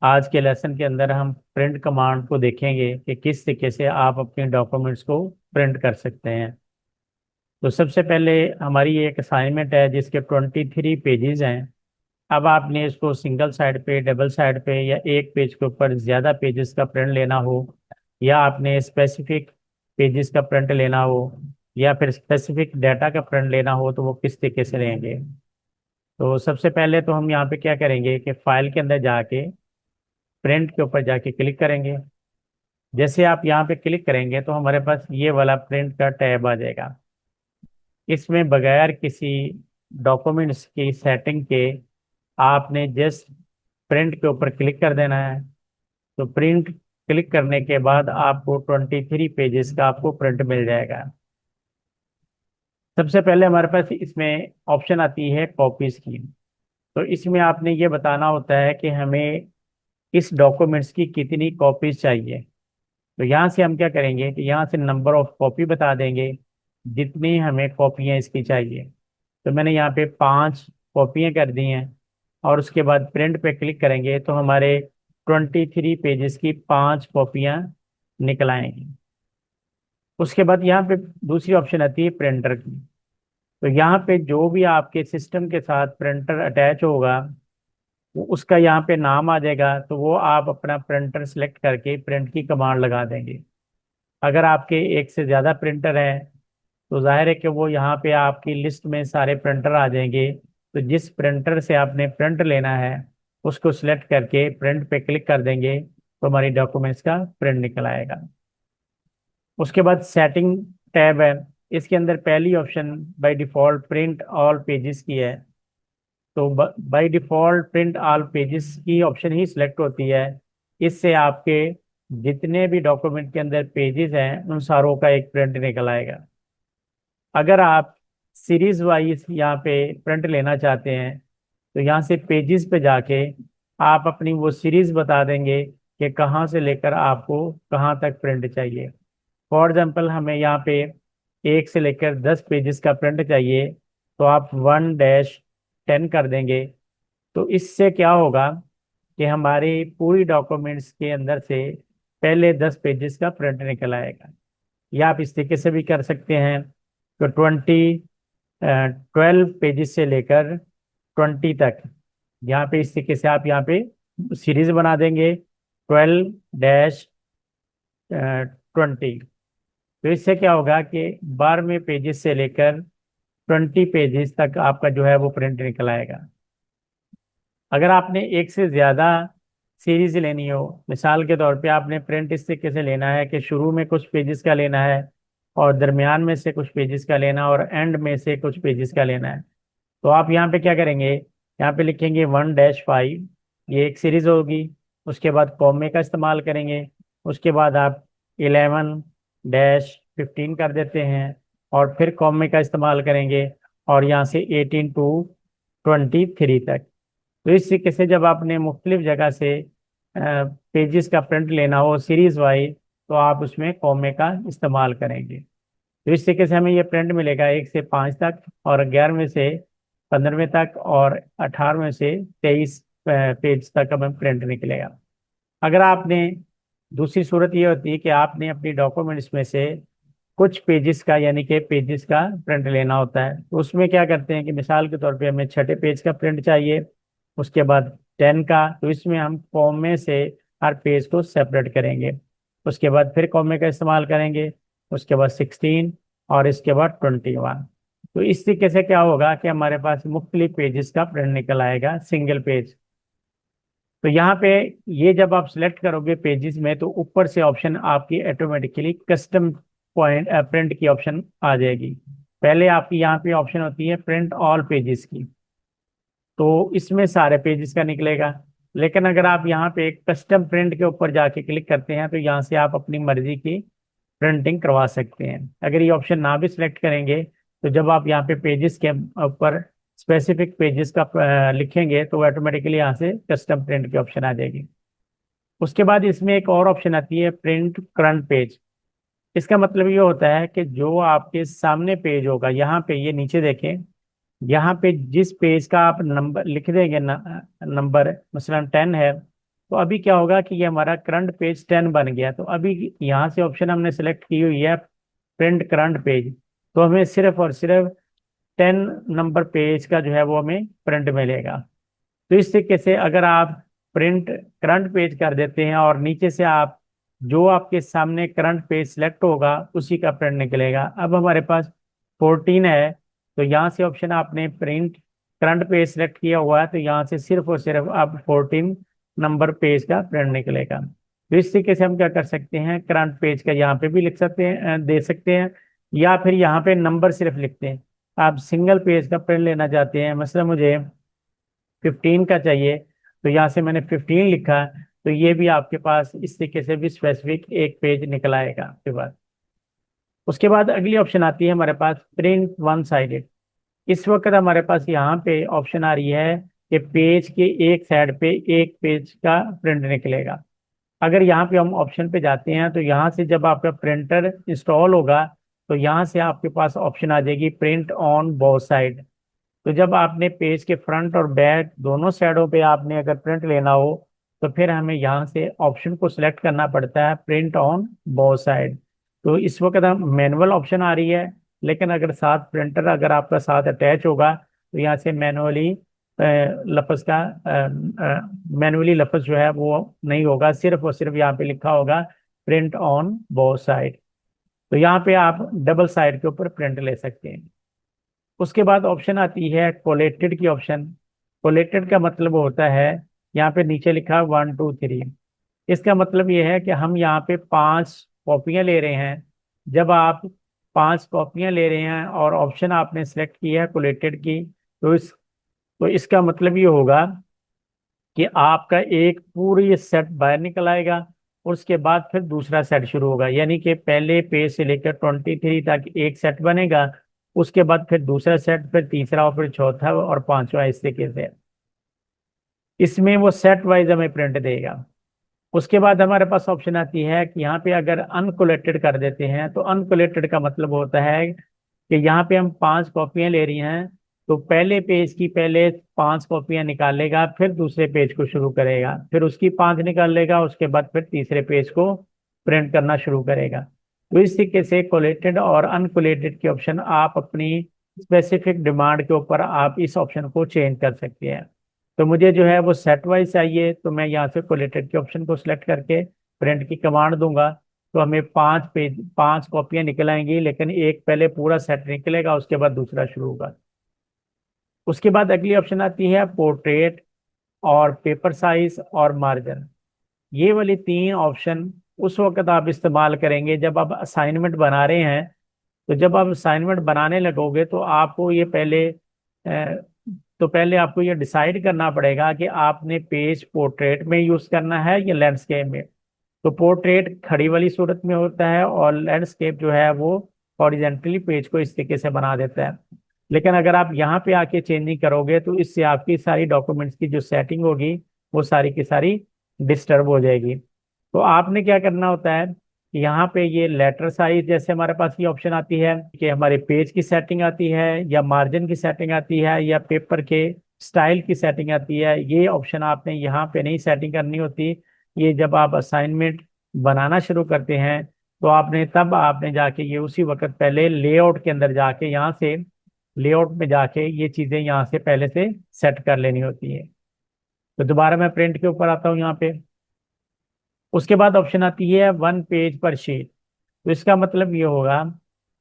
आज के लेसन के अंदर हम प्रिंट कमांड को देखेंगे कि किस तरीके से आप अपने डॉक्यूमेंट्स को प्रिंट कर सकते हैं। तो सबसे पहले हमारी एक असाइनमेंट है जिसके 23 पेजेस हैं। अब आपने इसको सिंगल साइड पे, डबल साइड पे या एक पेज के ऊपर ज़्यादा पेजेस का प्रिंट लेना हो, या आपने स्पेसिफिक पेजेस का प्रिंट लेना हो, या फिर स्पेसिफिक डाटा का प्रिंट लेना हो, तो वो किस तरीके से लेंगे। तो सबसे पहले तो हम यहाँ पे क्या करेंगे कि फाइल के अंदर जाके प्रिंट के ऊपर जाके क्लिक करेंगे। जैसे आप यहाँ पे क्लिक करेंगे तो हमारे पास ये वाला प्रिंट का टैब आ जाएगा। इसमें बगैर किसी डॉक्यूमेंट्स की सेटिंग के आपने जस्ट प्रिंट के ऊपर क्लिक कर देना है। तो प्रिंट क्लिक करने के बाद आपको 23 पेजेस का आपको प्रिंट मिल जाएगा। सबसे पहले हमारे पास इसमें ऑप्शन आती है कॉपीज की। तो इसमें आपने ये बताना होता है कि हमें इस डॉक्यूमेंट्स की कितनी कॉपीज चाहिए। तो यहाँ से हम क्या करेंगे कि यहाँ से नंबर ऑफ कॉपी बता देंगे, जितनी हमें कॉपियाँ इसकी चाहिए। तो मैंने यहाँ पे 5 कॉपियाँ कर दी हैं, और उसके बाद प्रिंट पे क्लिक करेंगे तो हमारे 23 पेजेस की 5 कॉपियाँ निकल आएंगी। उसके बाद यहाँ पे दूसरी ऑप्शन आती है प्रिंटर की। तो यहाँ पे जो भी आपके सिस्टम के साथ प्रिंटर अटैच होगा वो उसका यहाँ पे नाम आ जाएगा, तो वो आप अपना प्रिंटर सेलेक्ट करके प्रिंट की कमांड लगा देंगे। अगर आपके एक से ज़्यादा प्रिंटर हैं तो जाहिर है कि वो यहाँ पे आपकी लिस्ट में सारे प्रिंटर आ जाएंगे। तो जिस प्रिंटर से आपने प्रिंट लेना है उसको सिलेक्ट करके प्रिंट पे क्लिक कर देंगे तो हमारी डॉक्यूमेंट्स का प्रिंट निकल आएगा। उसके बाद सेटिंग टैब है। इसके अंदर पहली option by default print all pages की है। तो by default print all pages की ऑप्शन ही सिलेक्ट होती है। इससे आपके जितने भी डॉक्यूमेंट के अंदर पेजेस हैं उन सारों का एक प्रिंट निकल आएगा। अगर आप सीरीज वाइज यहाँ पे प्रिंट लेना चाहते हैं तो यहाँ से पेजेस पे जाके आप अपनी वो सीरीज बता देंगे कि कहाँ से लेकर आपको कहाँ तक प्रिंट चाहिए। फॉर एग्जाम्पल हमें यहाँ पे 1 से लेकर 10 पेजेस का प्रिंट चाहिए, तो आप 1-10 कर देंगे। तो इससे क्या होगा कि हमारी पूरी डॉक्यूमेंट्स के अंदर से पहले 10 पेजेस का प्रिंट निकल आएगा। या आप इस तरीके से भी कर सकते हैं। तो 12 पेजेस से लेकर 20 तक, यहाँ पे इस तरीके से आप यहाँ पे सीरीज बना देंगे, 12-20। तो इससे क्या होगा कि 12वें पेजेस से लेकर 20 पेजेस तक आपका जो है वो प्रिंट निकल आएगा। अगर आपने एक से ज़्यादा सीरीज लेनी हो, मिसाल के तौर पे आपने प्रिंट इस तरीके से लेना है कि शुरू में कुछ पेजेस का लेना है, और दरमियान में से कुछ पेजेस का लेना, और एंड में से कुछ पेजेस का लेना है, तो आप यहाँ पे क्या करेंगे, यहाँ पे लिखेंगे 1-5, ये एक सीरीज होगी। उसके बाद कॉमे का इस्तेमाल करेंगे। उसके बाद आप 11-15 कर देते हैं, और फिर कॉमे का इस्तेमाल करेंगे, और यहाँ से 18-23 तक। तो इस तरीके से जब आपने मुख्तलिफ जगह से पेजेस का प्रिंट लेना हो सीरीज वाइज, तो आप उसमें कॉमे का इस्तेमाल करेंगे। तो इस तरीके से हमें ये प्रिंट मिलेगा 1 से 5 तक, और 11वें से 15वें तक, और 18वें से 23 पेज तक हमें प्रिंट निकलेगा। अगर आपने दूसरी सूरत ये होती है कि आपने अपनी डॉक्यूमेंट्स में से कुछ पेजेस का, यानी कि पेजेस का प्रिंट लेना होता है, तो उसमें क्या करते हैं कि मिसाल के तौर पे हमें छठे पेज का प्रिंट चाहिए, उसके बाद 10 का, तो इसमें हम कॉमे से हर पेज को सेपरेट करेंगे। उसके बाद फिर कॉमे का इस्तेमाल करेंगे, उसके बाद 16, और इसके बाद 21। तो इस तरीके से क्या होगा कि हमारे पास मुख्तलिफ पेजेस का प्रिंट निकल आएगा, सिंगल पेज। तो यहाँ पे ये जब आप सिलेक्ट करोगे पेजेस में, तो ऊपर से ऑप्शन आपकी ऑटोमेटिकली कस्टम पॉइंट प्रिंट की ऑप्शन आ जाएगी। पहले आपकी यहाँ पे ऑप्शन होती है प्रिंट ऑल पेजेस की, तो इसमें सारे पेजेस का निकलेगा। लेकिन अगर आप यहाँ पे कस्टम प्रिंट के ऊपर जाके क्लिक करते हैं तो यहाँ से आप अपनी मर्जी की प्रिंटिंग करवा सकते हैं। अगर ये ऑप्शन ना भी सिलेक्ट करेंगे तो जब आप यहाँ पे पेजेस के ऊपर स्पेसिफिक पेजेस का लिखेंगे तो ऑटोमेटिकली यहाँ से कस्टम प्रिंट की ऑप्शन आ जाएगी। उसके बाद इसमें एक और ऑप्शन आती है प्रिंट करंट पेज। इसका मतलब ये होता है कि जो आपके सामने पेज होगा, यहाँ पे ये नीचे देखें, यहाँ पे जिस पेज का आप नंबर लिख देंगे, नंबर मसलन 10 है, तो अभी क्या होगा कि ये हमारा करंट पेज 10 बन गया। तो अभी यहाँ से ऑप्शन हमने सेलेक्ट की हुई है प्रिंट करंट पेज, तो हमें सिर्फ और सिर्फ 10 नंबर पेज का जो है वो हमें प्रिंट मिलेगा। तो इस तरीके से अगर आप प्रिंट करंट पेज कर देते हैं और नीचे से आप जो आपके सामने करंट पेज सिलेक्ट होगा उसी का प्रिंट निकलेगा। अब हमारे पास 14 है, तो यहाँ से ऑप्शन आपने प्रिंट करंट पेज सिलेक्ट किया हुआ है, तो यहाँ से सिर्फ और सिर्फ अब 14 नंबर पेज का प्रिंट निकलेगा। तो इस तरीके से हम क्या कर सकते हैं, करंट पेज का यहाँ पे भी लिख सकते हैं, दे सकते हैं, या फिर यहाँ पे नंबर सिर्फ लिखते हैं। आप सिंगल पेज का प्रिंट लेना चाहते हैं, मतलब मुझे 15 का चाहिए, तो यहाँ से मैंने 15 लिखा, तो ये भी आपके पास इस तरीके से भी स्पेसिफिक एक पेज निकल आएगा आपके पास। उसके बाद अगली ऑप्शन आती है हमारे पास प्रिंट वन साइडेड। इस वक्त हमारे पास यहाँ पे ऑप्शन आ रही है कि पेज के एक साइड पे एक पेज का प्रिंट निकलेगा। अगर यहाँ पे हम ऑप्शन पे जाते हैं तो यहाँ से जब आपका प्रिंटर इंस्टॉल होगा तो यहाँ से आपके पास ऑप्शन आ जाएगी प्रिंट ऑन बोथ साइड। तो जब आपने पेज के फ्रंट और बैक दोनों साइडों पे आपने अगर प्रिंट लेना हो तो फिर हमें यहाँ से ऑप्शन को सिलेक्ट करना पड़ता है प्रिंट ऑन बोथ साइड। तो इस वक्त हम मैनुअल ऑप्शन आ रही है, लेकिन अगर साथ प्रिंटर अगर आपका साथ अटैच होगा तो यहाँ से मैनुअली लफ्ज का मैनुअली लफ्ज जो है वो नहीं होगा, सिर्फ और सिर्फ यहाँ पे लिखा होगा प्रिंट ऑन बोथ साइड। तो यहाँ पे आप डबल साइड के ऊपर प्रिंट ले सकते हैं। उसके बाद ऑप्शन आती है कोलेटेड की ऑप्शन। कोलेटेड का मतलब होता है, यहाँ पे नीचे लिखा 1 2 3। इसका मतलब ये है कि हम यहाँ पे 5 कॉपियाँ ले रहे हैं। जब आप 5 कॉपियाँ ले रहे हैं और ऑप्शन आपने सेलेक्ट किया है कोलेटेड की, तो इसका मतलब ये होगा कि आपका एक पूरी सेट बाहर निकल आएगा और उसके बाद फिर दूसरा सेट शुरू होगा। यानी कि पहले पेज से लेकर 23 तक एक सेट बनेगा, उसके बाद फिर दूसरा सेट, फिर तीसरा और फिर चौथा और पांचवा, इस तरीके से इसमें वो सेट वाइज हमें प्रिंट देगा। उसके बाद हमारे पास ऑप्शन आती है कि यहाँ पे अगर अनकोलेक्टेड कर देते हैं, तो अनकोलेक्टेड का मतलब होता है कि यहाँ पे हम 5 कॉपियां ले रही हैं, तो पहले पेज की पहले 5 कॉपियां निकालेगा, फिर दूसरे पेज को शुरू करेगा, फिर उसकी 5 निकाल लेगा, उसके बाद फिर तीसरे पेज को प्रिंट करना शुरू करेगा। तो इस तरीके से कोलेटेड और अनकोलेटेड के ऑप्शन आप अपनी स्पेसिफिक डिमांड के ऊपर आप इस ऑप्शन को चेंज कर सकते हैं। तो मुझे जो है वो सेट वाइज चाहिए, तो मैं यहाँ से कोलेटेड के ऑप्शन को सिलेक्ट करके प्रिंट की कमांड दूंगा, तो हमें 5 कॉपियां निकल आएंगी, लेकिन एक पहले पूरा सेट निकलेगा, उसके बाद दूसरा शुरू होगा। उसके बाद अगली ऑप्शन आती है पोर्ट्रेट और पेपर साइज और मार्जिन। ये वाली 3 ऑप्शन उस वक्त आप इस्तेमाल करेंगे जब आप असाइनमेंट बना रहे हैं। तो जब आप असाइनमेंट बनाने लगोगे तो आपको ये पहले आपको ये डिसाइड करना पड़ेगा कि आपने पेज पोर्ट्रेट में यूज करना है या लैंडस्केप में। तो पोर्ट्रेट खड़ी वाली सूरत में होता है और लैंडस्केप जो है वो हॉरिजेंटली पेज को इस तरीके से बना देता है। लेकिन अगर आप यहाँ पे आके चेंजिंग करोगे तो इससे आपकी सारी डॉक्यूमेंट्स की जो सेटिंग होगी वो सारी की सारी डिस्टर्ब हो जाएगी। तो आपने क्या करना होता है, यहाँ पे ये लेटर साइज जैसे हमारे पास ये ऑप्शन आती है कि हमारे पेज की सेटिंग आती है, या मार्जिन की सेटिंग आती है, या पेपर के स्टाइल की सेटिंग आती है, ये ऑप्शन आपने यहाँ पे नहीं सेटिंग करनी होती। ये जब आप असाइनमेंट बनाना शुरू करते हैं तो आपने जाके ये उसी वक्त पहले लेआउट के अंदर जाके यहाँ से लेआउट में जाके ये चीजें यहाँ से पहले से सेट कर लेनी होती है। तो दोबारा मैं प्रिंट के ऊपर आता हूँ यहाँ पे। उसके बाद ऑप्शन आती है 1 पेज पर शीट। तो इसका मतलब ये होगा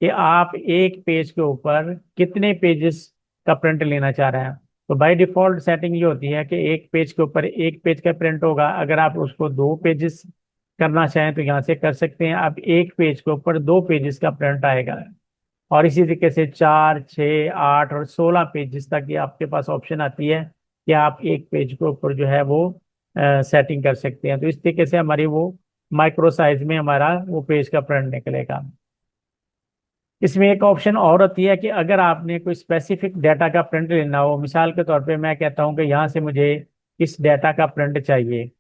कि आप एक पेज के ऊपर कितने पेजेस का प्रिंट लेना चाह रहे हैं। तो बाय डिफॉल्ट सेटिंग ये होती है कि एक पेज के ऊपर एक पेज का प्रिंट होगा। अगर आप उसको 2 पेजेस करना चाहें तो यहाँ से कर सकते हैं, आप एक पेज के ऊपर 2 पेजेस का प्रिंट आएगा। और इसी तरीके से 4 6 8 और 16 पेजेस तक ये आपके पास ऑप्शन आती है कि आप एक पेज के ऊपर जो है वो सेटिंग कर सकते हैं। तो इस तरीके से हमारी वो माइक्रो साइज में हमारा वो पेज का प्रिंट निकलेगा। इसमें एक ऑप्शन और होती है कि अगर आपने कोई स्पेसिफिक डाटा का प्रिंट लेना हो, मिसाल के तौर पे मैं कहता हूँ कि यहाँ से मुझे इस डाटा का प्रिंट चाहिए,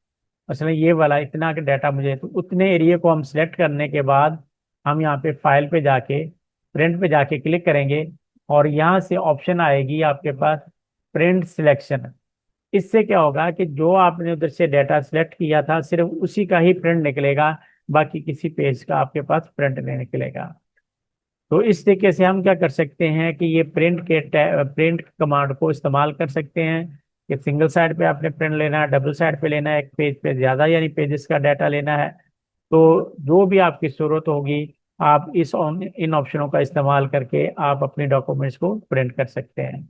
असल में ये वाला इतना का डाटा मुझे, तो उतने एरिया को हम सिलेक्ट करने के बाद हम यहाँ पे फाइल पे जाके प्रिंट पे जाके क्लिक करेंगे और यहाँ से ऑप्शन आएगी आपके पास प्रिंट सिलेक्शन। इससे क्या होगा कि जो आपने उधर से डाटा सिलेक्ट किया था सिर्फ उसी का ही प्रिंट निकलेगा, बाकी किसी पेज का आपके पास प्रिंट नहीं निकलेगा। तो इस तरीके से हम क्या कर सकते हैं कि ये प्रिंट कमांड को इस्तेमाल कर सकते हैं कि सिंगल साइड पे आपने प्रिंट लेना है, डबल साइड पे लेना है, एक पेज पे ज्यादा यानी पेजेस का डाटा लेना है। तो जो भी आपकी जरूरत होगी, आप इन ऑप्शनों का इस्तेमाल करके आप अपने डॉक्यूमेंट्स को प्रिंट कर सकते हैं।